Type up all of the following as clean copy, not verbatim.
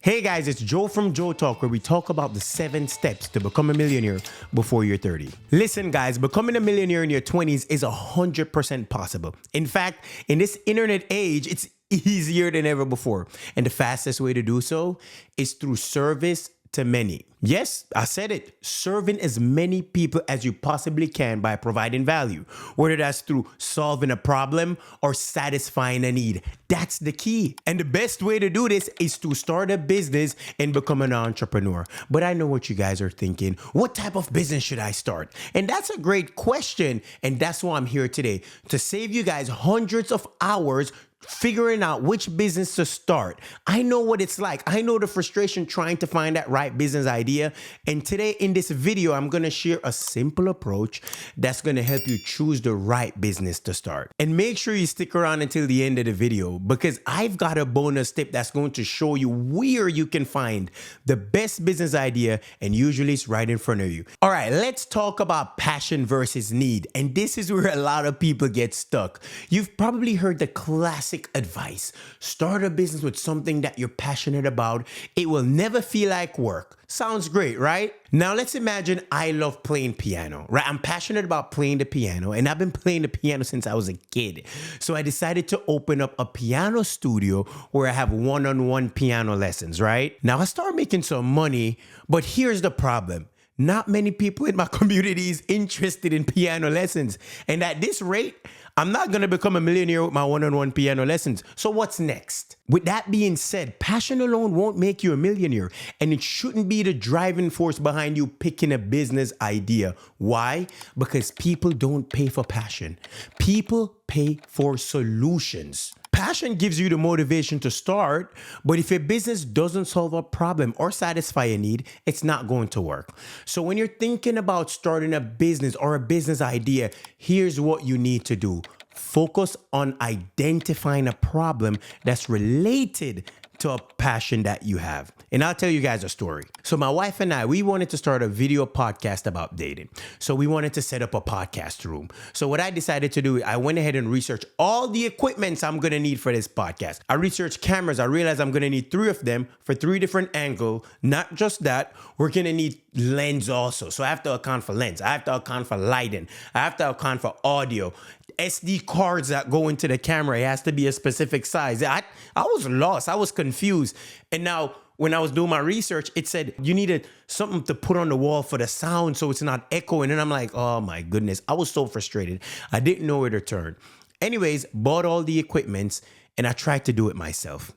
Hey guys, it's Joe from Joe Talk, where we talk about the 7 steps to become a millionaire before you're 30. Listen guys, becoming a millionaire in your 20s is 100% possible. In fact, in this internet age, it's easier than ever before. And the fastest way to do so is through service to many. Yes, I said it. Serving as many people as you possibly can by providing value, whether that's through solving a problem or satisfying a need. That's the key. And the best way to do this is to start a business and become an entrepreneur. But I know what you guys are thinking. What type of business should I start? And that's a great question. And that's why I'm here today, to save you guys hundreds of hours figuring out which business to start. I know what it's like. I know the frustration trying to find that right business idea. And today in this video, I'm going to share a simple approach that's going to help you choose the right business to start. And make sure you stick around until the end of the video, because I've got a bonus tip that's going to show you where you can find the best business idea, and usually it's right in front of you. All right, let's talk about passion versus need. And this is where a lot of people get stuck. You've probably heard the classic advice: start a business with something that you're passionate about. It will never feel like work. Sounds great, right? Now let's imagine I love playing piano, right? I'm passionate about playing the piano, and I've been playing the piano since I was a kid. So I decided to open up a piano studio where I have one-on-one piano lessons, right? Now I started making some money, but here's the problem. Not many people in my community is interested in piano lessons. And at this rate, I'm not going to become a millionaire with my one-on-one piano lessons. So what's next? With that being said, passion alone won't make you a millionaire, and it shouldn't be the driving force behind you picking a business idea. Why? Because people don't pay for passion. People pay for solutions. Passion gives you the motivation to start, but if your business doesn't solve a problem or satisfy a need, it's not going to work. So when you're thinking about starting a business or a business idea, here's what you need to do. Focus on identifying a problem that's related to a passion that you have. And I'll tell you guys a story. So my wife and I, we wanted to start a video podcast about dating. So we wanted to set up a podcast room. So what I decided to do, I went ahead and researched all the equipments I'm going to need for this podcast. I researched cameras. I realized I'm going to need 3 of them for 3 different angles. Not just that, we're going to need lens also. So I have to account for lens. I have to account for lighting. I have to account for audio. SD cards that go into the camera, it has to be a specific size. I was lost. I was confused. And now when I was doing my research, it said you needed something to put on the wall for the sound so it's not echoing. And I'm like, oh my goodness. I was so frustrated. I didn't know where to turn. Anyways, bought all the equipments and I tried to do it myself.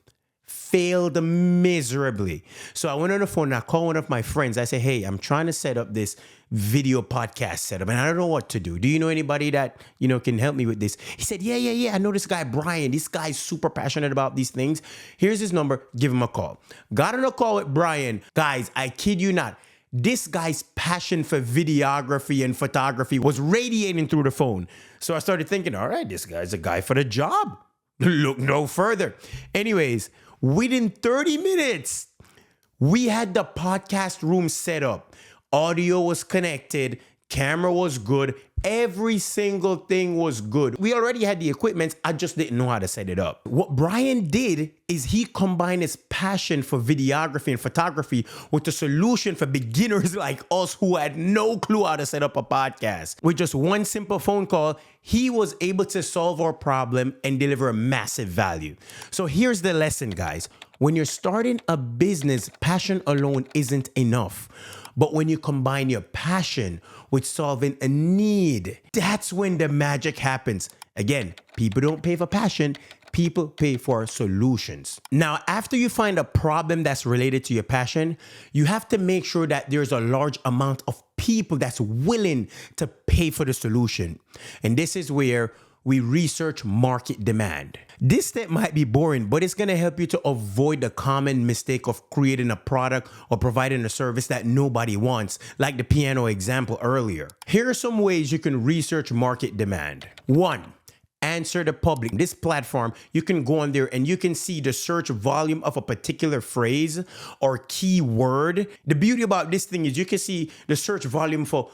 Failed miserably. So I went on the phone and I called one of my friends. I said, hey, I'm trying to set up this video podcast setup and I don't know what to do. Do you know anybody that, can help me with this? He said, yeah. I know this guy, Brian. This guy's super passionate about these things. Here's his number. Give him a call. Got on a call with Brian. Guys, I kid you not. This guy's passion for videography and photography was radiating through the phone. So I started thinking, all right, this guy's a guy for the job. Look no further. Anyways, within 30 minutes, we had the podcast room set up. Audio was connected. Camera was good. Every single thing was good. We already had the equipment. I just didn't know how to set it up. What Brian did is he combined his passion for videography and photography with a solution for beginners like us who had no clue how to set up a podcast. With just one simple phone call, he was able to solve our problem and deliver a massive value. So here's the lesson, guys. When you're starting a business, passion alone isn't enough. But when you combine your passion with solving a need, that's when the magic happens. Again, people don't pay for passion. People pay for solutions. Now, after you find a problem that's related to your passion, you have to make sure that there's a large amount of people that's willing to pay for the solution. And this is where we research market demand. This step might be boring, but it's going to help you to avoid the common mistake of creating a product or providing a service that nobody wants, like the piano example earlier. Here are some ways you can research market demand. 1. Answer the public. This platform, you can go on there and you can see the search volume of a particular phrase or keyword. The beauty about this thing is you can see the search volume for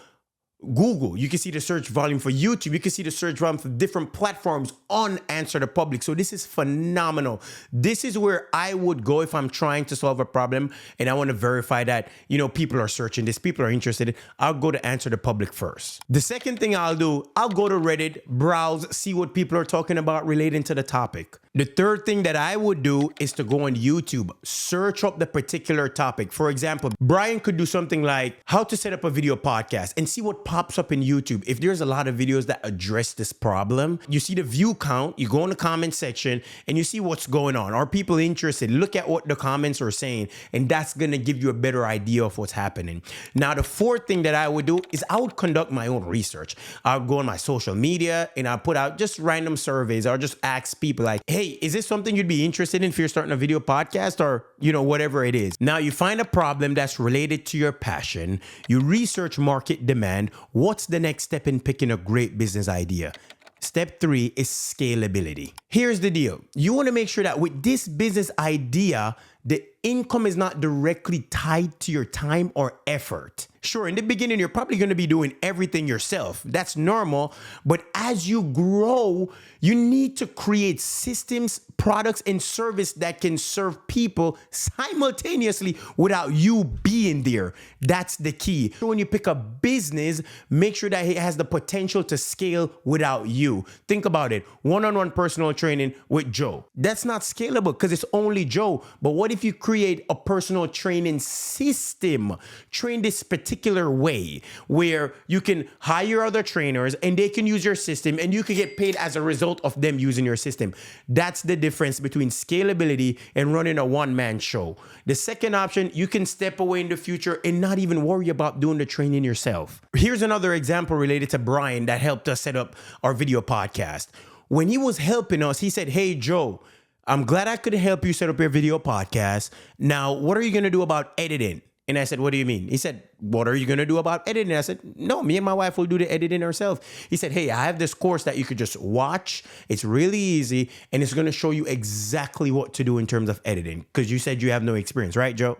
Google. You can see the search volume for YouTube. You can see the search volume for different platforms on Answer the Public. So this is phenomenal. This is where I would go if I'm trying to solve a problem and I want to verify that, people are searching this, people are interested. I'll go to Answer the Public first. The second thing I'll do, I'll go to Reddit, browse, see what people are talking about relating to the topic. The third thing that I would do is to go on YouTube, search up the particular topic. For example, Brian could do something like how to set up a video podcast and see what pops up in YouTube. If there's a lot of videos that address this problem, you see the view count, you go in the comment section and you see what's going on. Are people interested? Look at what the comments are saying, and that's going to give you a better idea of what's happening. Now, the fourth thing that I would do is I would conduct my own research. I'll go on my social media and I'll put out just random surveys or just ask people like, hey, is this something you'd be interested in if you're starting a video podcast or, whatever it is. Now you find a problem that's related to your passion. You research market demand. What's the next step in picking a great business idea? Step 3 is scalability. Here's the deal. You want to make sure that with this business idea, the income is not directly tied to your time or effort. Sure, in the beginning, you're probably going to be doing everything yourself. That's normal. But as you grow, you need to create systems, products, and service that can serve people simultaneously without you being there. That's the key. So when you pick a business, make sure that it has the potential to scale without you. Think about it. One-on-one personal training with Joe. That's not scalable because it's only Joe. But what if you create a personal training system? Train this particular way where you can hire other trainers and they can use your system and you can get paid as a result of them using your system. That's the difference between scalability and running a one-man show. The second option, you can step away in the future and not even worry about doing the training yourself. Here's another example related to Brian that helped us set up our video podcast. When he was helping us, he said, hey, Joe, I'm glad I could help you set up your video podcast. Now, what are you going to do about editing? And I said, what do you mean? He said, what are you going to do about editing? I said, no, me and my wife will do the editing ourselves. He said, hey, I have this course that you could just watch. It's really easy. And it's going to show you exactly what to do in terms of editing. Because you said you have no experience, right, Joe?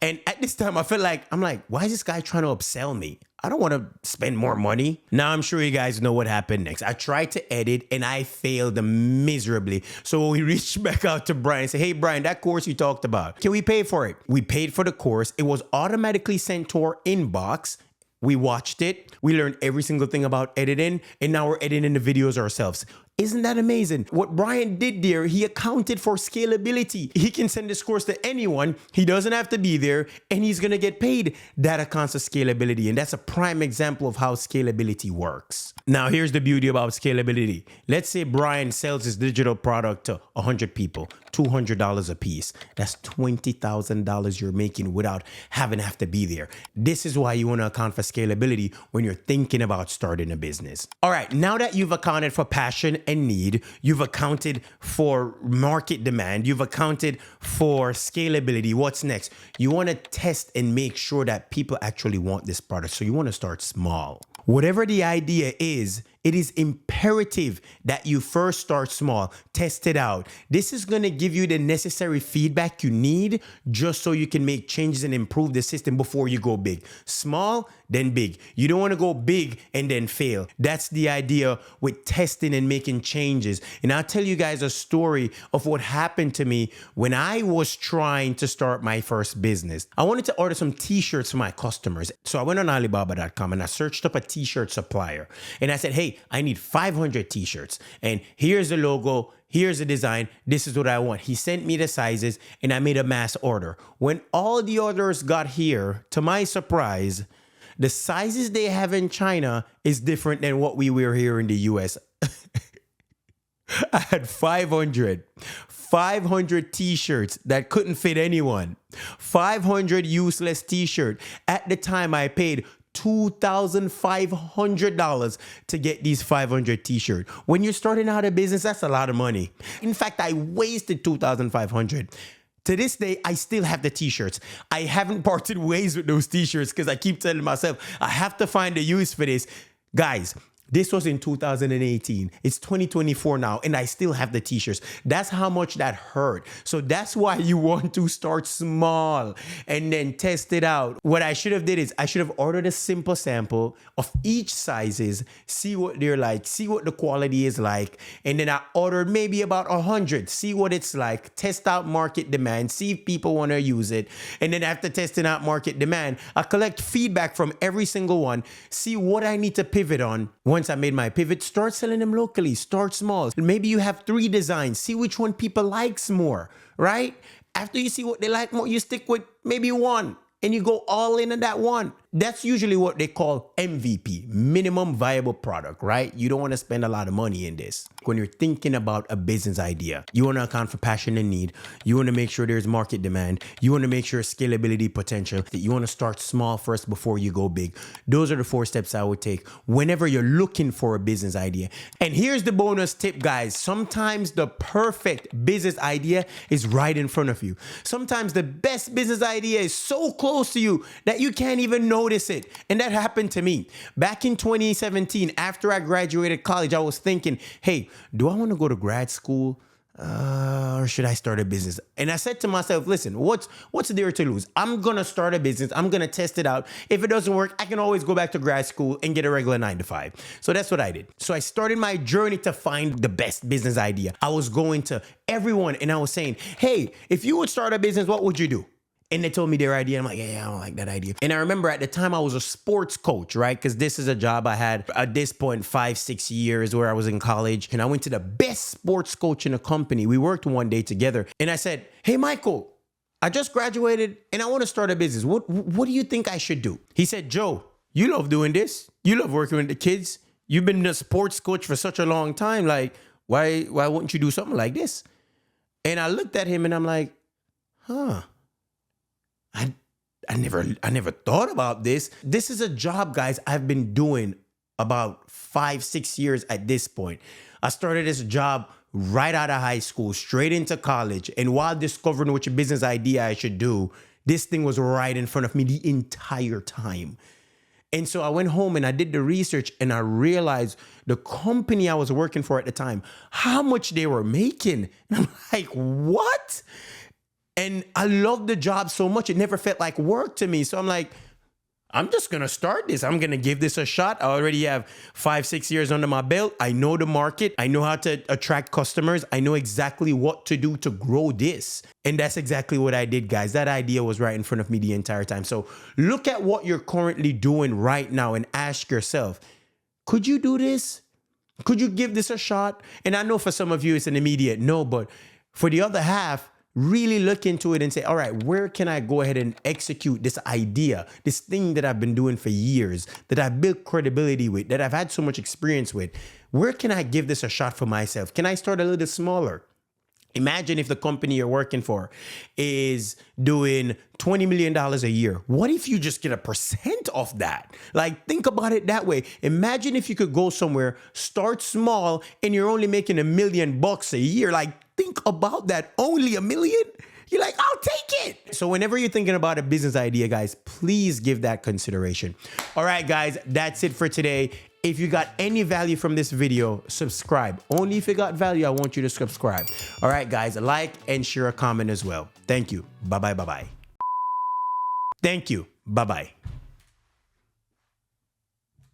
And at this time, I'm like, why is this guy trying to upsell me? I don't want to spend more money. Now, I'm sure you guys know what happened next. I tried to edit and I failed miserably. So we reached back out to Brian and said, hey, Brian, that course you talked about, can we pay for it? We paid for the course. It was automatically sent to our inbox. We watched it. We learned every single thing about editing. And now we're editing the videos ourselves. Isn't that amazing? What Brian did there, he accounted for scalability. He can send this course to anyone. He doesn't have to be there and he's going to get paid. That accounts for scalability. And that's a prime example of how scalability works. Now, here's the beauty about scalability. Let's say Brian sells his digital product to 100 people, $200 a piece. That's $20,000 you're making without having to have to be there. This is why you want to account for scalability when you're thinking about starting a business. All right, now that you've accounted for passion and need, you've accounted for market demand, you've accounted for scalability, what's next? You want to test and make sure that people actually want this product. So you want to start small. Whatever the idea is, it is imperative that you first start small, test it out. This is going to give you the necessary feedback you need just so you can make changes and improve the system before you go big. Small, then big. You don't want to go big and then fail. That's the idea with testing and making changes. And I'll tell you guys a story of what happened to me when I was trying to start my first business. I wanted to order some t-shirts for my customers. So I went on Alibaba.com and I searched up a t-shirt supplier. And I said, hey, I need 500 t-shirts. And here's the logo. Here's the design. This is what I want. He sent me the sizes and I made a mass order. When all the orders got here, to my surprise, the sizes they have in China is different than what we wear here in the US. I had 500 t-shirts that couldn't fit anyone. 500 useless t-shirts. At the time, I paid $2,500 to get these 500 t-shirts. When you're starting out a business, that's a lot of money. In fact, I wasted $2,500. To this day, I still have the t-shirts. I haven't parted ways with those t-shirts because I keep telling myself, I have to find a use for this. Guys, This was in 2018. It's 2024 now, and I still have the t-shirts. That's how much that hurt. So that's why you want to start small and then test it out. What I should have did is I should have ordered a simple sample of each sizes, see what they're like, see what the quality is like, and then I ordered maybe about 100, see what it's like, test out market demand, see if people want to use it. And then after testing out market demand, I collect feedback from every single one, see what I need to pivot on. Once I made my pivot, start selling them locally, start small. Maybe you have 3 designs, see which one people likes more, right? After you see what they like more, you stick with maybe one and you go all in on that one. That's usually what they call MVP, minimum viable product, right? You don't want to spend a lot of money in this. When you're thinking about a business idea, you want to account for passion and need. You want to make sure there's market demand. You want to make sure scalability potential. You want to start small first before you go big. Those are the 4 steps I would take whenever you're looking for a business idea. And here's the bonus tip, guys. Sometimes the perfect business idea is right in front of you. Sometimes the best business idea is so close to you that you can't even notice it. And that happened to me. Back in 2017, after I graduated college, I was thinking, hey, do I want to go to grad school? Or should I start a business? And I said to myself, listen, what's there to lose? I'm going to start a business. I'm going to test it out. If it doesn't work, I can always go back to grad school and get a regular 9 to 5. So that's what I did. So I started my journey to find the best business idea. I was going to everyone and I was saying, hey, if you would start a business, what would you do? And they told me their idea. I'm like, yeah, I don't like that idea. And I remember at the time I was a sports coach, right? Because this is a job I had at this point 5-6 years where I was in college. And I went to the best sports coach in the company. We worked one day together. And I said, hey, Michael, I just graduated and I want to start a business. What do you think I should do? He said, Joe, you love doing this. You love working with the kids. You've been a sports coach for such a long time. Like, why wouldn't you do something like this? And I looked at him and I'm like, huh. I never thought about this. This is a job, guys, I've been doing about 5-6 years at this point. I started this job right out of high school, straight into college. And while discovering which business idea I should do, this thing was right in front of me the entire time. And so I went home and I did the research and I realized the company I was working for at the time, how much they were making. And I'm like, what? And I loved the job so much, it never felt like work to me. So I'm like, I'm just going to start this. I'm going to give this a shot. I already have 5-6 years under my belt. I know the market. I know how to attract customers. I know exactly what to do to grow this. And that's exactly what I did, guys. That idea was right in front of me the entire time. So look at what you're currently doing right now and ask yourself, could you do this? Could you give this a shot? And I know for some of you, it's an immediate no, but for the other half, really look into it and say, all right, where can I go ahead and execute this idea, this thing that I've been doing for years, that I've built credibility with, that I've had so much experience with? Where can I give this a shot for myself? Can I start a little smaller? Imagine if the company you're working for is doing $20 million a year. What if you just get 1% of that? Like, think about it that way. Imagine if you could go somewhere, start small, and you're only making $1 million a year. Like, think about that. Only $1 million? You're like, I'll take it. So whenever you're thinking about a business idea, guys, please give that consideration. All right, guys, that's it for today. If you got any value from this video, subscribe. Only if you got value, I want you to subscribe. All right, guys, like and share a comment as well. Thank you. Bye-bye, bye-bye. Thank you. Bye-bye.